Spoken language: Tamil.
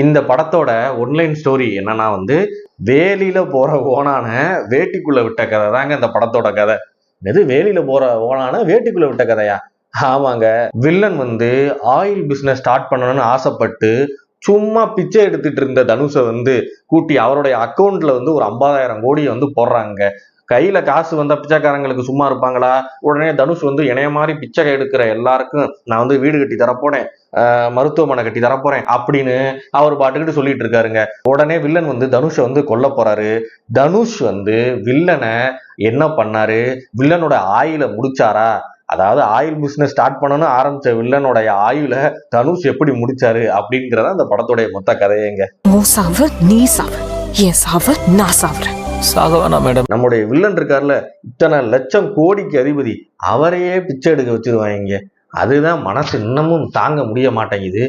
இந்த படத்தோட ஒன்லைன் ஸ்டோரி என்னன்னா வேலியில போற ஓனான வேட்டிக்குள்ள விட்ட கதை தாங்க இந்த படத்தோட கதை. எது வேலியில போற ஓனான வேட்டிக்குள்ள விட்ட கதையா? ஆமாங்க. வில்லன் ஆயில் பிசினஸ் ஸ்டார்ட் பண்ணணும்னு ஆசைப்பட்டு சும்மா பிச்சை எடுத்துட்டு இருந்த தனுஷை கூட்டி அவருடைய அக்கௌண்ட்ல ஒரு 50,000 கோடியை போடுறாங்க. கையில காசு வந்தா பிச்சைக்காரங்களுக்கு சும்மா இருப்பாங்களா? உடனே தனுஷ் இணைய மாதிரி பிச்சை எடுக்கிற எல்லாருக்கும் நான் வீடு கட்டி தரப்போறேன், மருத்துவமனை கட்டி தரப்போறேன் அப்படின்னு அவர் பாட்டுக்கிட்டு சொல்லிட்டு இருக்காருங்க. உடனே வில்லன் தனுஷை கொல்ல போறாரு. தனுஷ் வில்லனை என்ன பண்ணாரு? வில்லனோட ஆயில முடிச்சாரா? அதாவது ஆயில் பிசினஸ் ஸ்டார்ட் பண்ணணும்னு ஆரம்பிச்ச வில்லனுடைய ஆயுள தனுஷ் எப்படி முடிச்சாரு அப்படிங்கறத அந்த படத்துடைய மொத்த கதையேங்க. நீ சாவு, என் சாவு நான் சாவுறேன். சாகவானா மேடம்? நம்முடைய வில்லன் இருக்கார்ல, இத்தனை லட்சம் கோடிக்கு அதிபதி, அவரையே பிச்சை எடுக்க வச்சிருவாங்க. அதுதான் மனசு இன்னமும் தாங்க முடிய மாட்டேங்குது.